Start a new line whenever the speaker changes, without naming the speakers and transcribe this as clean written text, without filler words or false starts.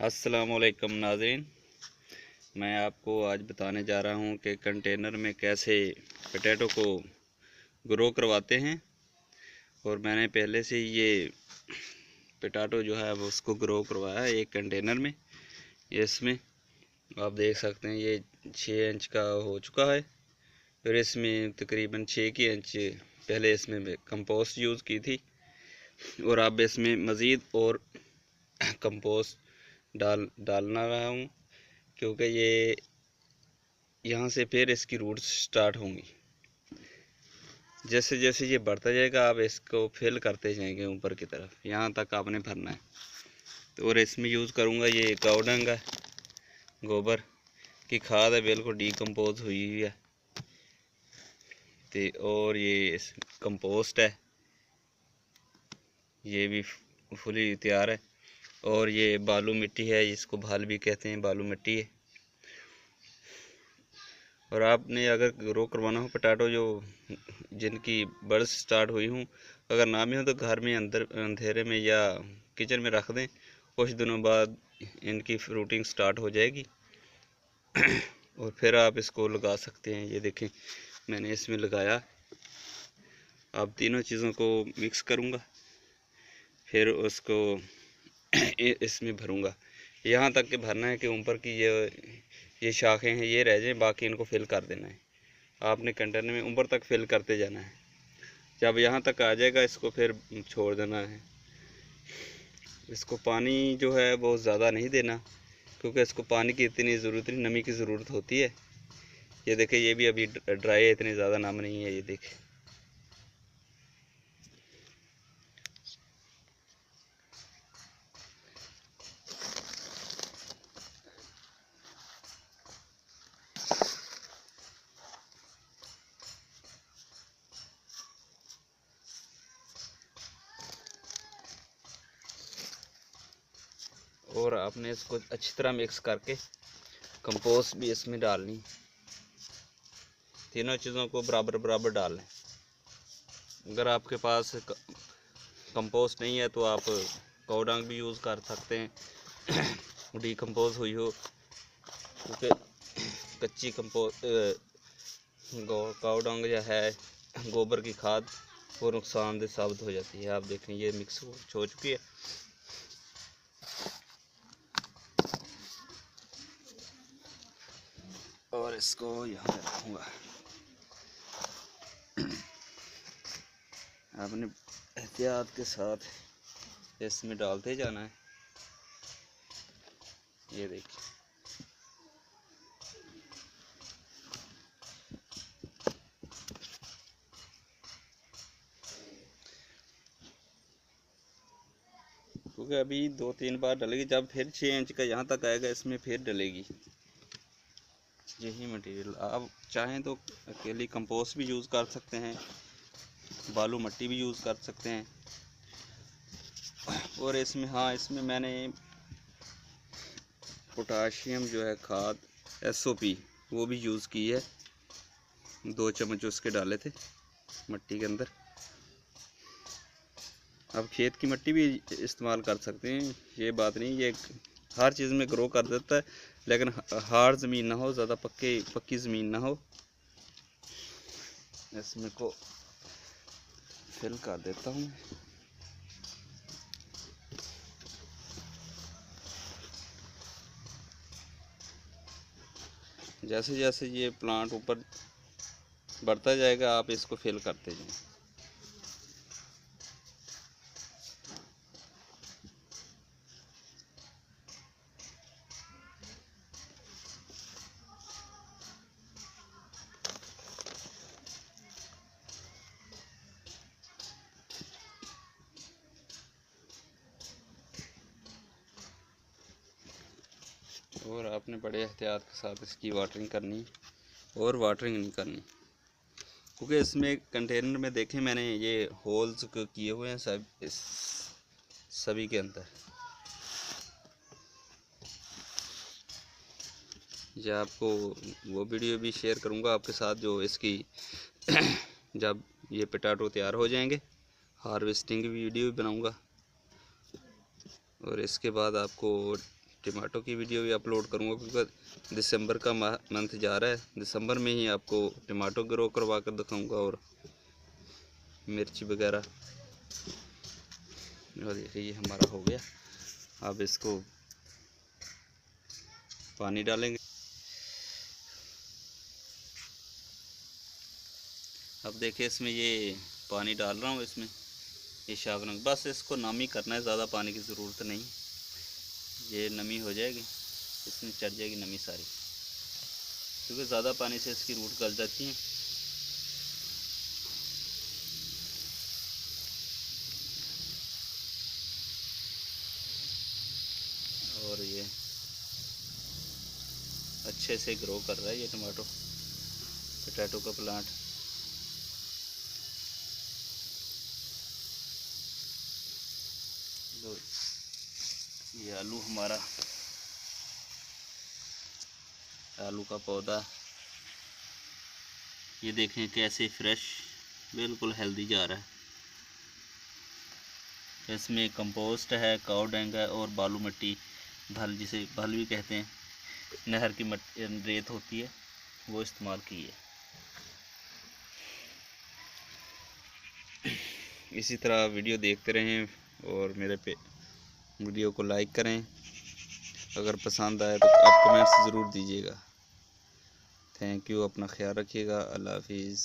अस्सलाम वालेकुम नाज़रीन, मैं आपको आज बताने जा रहा हूं कि कंटेनर में कैसे पोटैटो को ग्रो करवाते हैं। और मैंने पहले से ये पोटैटो जो है वो उसको ग्रो करवाया है एक कंटेनर में। इसमें आप देख सकते हैं ये 6 इंच का हो चुका है। फिर इसमें तकरीबन 6 इंच पहले इसमें कंपोस्ट यूज़ की थी और अब इसमें मज़ीद और कंपोस्ट डालना रहा हूँ, क्योंकि ये यहाँ से फिर इसकी रूट्स स्टार्ट होंगी। जैसे जैसे ये बढ़ता जाएगा आप इसको फिल करते जाएंगे ऊपर की तरफ, यहाँ तक आपने भरना है। तो और इसमें यूज़ करूँगा ये काऊ डंग है, गोबर की खाद है, बिल्कुल डीकम्पोज हुई हुई है। और ये कंपोस्ट है, ये भी फुली तैयार है। और ये बालू मिट्टी है, इसको भाल भी कहते हैं, बालू मिट्टी है। और आपने अगर ग्रो करवाना हो पोटैटो जो जिनकी बर्ड्स स्टार्ट हुई हूँ, अगर ना भी हो तो घर में अंदर अंधेरे में या किचन में रख दें, कुछ दिनों बाद इनकी फ्रूटिंग स्टार्ट हो जाएगी और फिर आप इसको लगा सकते हैं। ये देखें मैंने इसमें लगाया। अब तीनों चीज़ों को मिक्स करूँगा, फिर उसको इसमें भरूँगा। यहाँ तक के भरना है कि ऊपर की ये शाखें हैं ये रह जाएं, बाकी इनको फिल कर देना है। आपने कंटेनर में ऊपर तक फिल करते जाना है। जब यहाँ तक आ जाएगा इसको फिर छोड़ देना है। इसको पानी जो है बहुत ज़्यादा नहीं देना, क्योंकि इसको पानी की इतनी ज़रूरत नहीं, नमी की ज़रूरत होती है। ये देखें ये भी अभी ड्राई है, इतनी ज़्यादा नम नहीं है। ये देखें और आपने इसको अच्छी तरह मिक्स करके कंपोस्ट भी इसमें डालनी। तीनों चीज़ों को बराबर बराबर डाल लें। अगर आपके पास कंपोस्ट नहीं है तो आप काऊ डंग भी यूज़ कर सकते हैं, डीकम्पोज हुई हो, क्योंकि कच्ची काऊ डंग जो है गोबर की खाद वो नुकसानदेह साबित हो जाती है। आप देखें ये मिक्स हो चुकी है। और इसको यहाँ रखूँगा। आपने एहतियात के साथ इसमें डालते जाना है। ये देखिए क्योंकि अभी 2-3 बार डलेगी, जब फिर 6 इंच का यहाँ तक आएगा इसमें फिर डलेगी यही मटेरियल। आप चाहें तो अकेली कंपोस्ट भी यूज़ कर सकते हैं, बालू मिट्टी भी यूज़ कर सकते हैं। और इसमें इसमें मैंने पोटाशियम जो है खाद SOP वो भी यूज़ की है। 2 चम्मच उसके डाले थे मिट्टी के अंदर। अब खेत की मिट्टी भी इस्तेमाल कर सकते हैं, ये बात नहीं, ये हर चीज़ में ग्रो कर देता है, लेकिन हार्ड ज़मीन ना हो, ज़्यादा पक्की ज़मीन ना हो। इसमें को फिल कर देता हूँ। जैसे जैसे ये प्लांट ऊपर बढ़ता जाएगा आप इसको फिल करते जाएं। और आपने बड़े एहतियात के साथ इसकी वाटरिंग करनी, और वाटरिंग नहीं करनी, क्योंकि इसमें कंटेनर में देखें मैंने ये होल्स किए हुए हैं सभी के अंदर। ये आपको वो वीडियो भी शेयर करूंगा आपके साथ जो इसकी जब ये पोटैटो तैयार हो जाएंगे हार्वेस्टिंग की वीडियो भी बनाऊंगा। और इसके बाद आपको टमाटो की वीडियो भी अपलोड करूँगा, क्योंकि दिसंबर का मंथ जा रहा है। दिसंबर में ही आपको टमाटो ग्रो करवा कर दिखाऊँगा और मिर्ची वगैरह। और देखिए ये हमारा हो गया। अब इसको पानी डालेंगे। अब देखिए इसमें ये पानी डाल रहा हूँ, इसमें ये शाबरंग, बस इसको नमी करना है, ज़्यादा पानी की ज़रूरत नहीं। ये नमी हो जाएगी, इसमें चढ़ जाएगी नमी सारी, क्योंकि ज़्यादा पानी से इसकी रूट गल जाती है। और ये अच्छे से ग्रो कर रहा है ये पोटैटो का प्लांट। तो ये आलू का पौधा, ये देखें कैसे फ्रेश, बिल्कुल हेल्दी जा रहा है। इसमें कंपोस्ट है, काऊ डंग है और बालू मिट्टी, भल जिसे भल भी कहते हैं, नहर की रेत होती है, वो इस्तेमाल की है। इसी तरह वीडियो देखते रहें और मेरे वीडियो को लाइक करें। अगर पसंद आए तो आप कमेंट्स ज़रूर दीजिएगा। थैंक यू, अपना ख्याल रखिएगा। अल्लाह हाफिज़।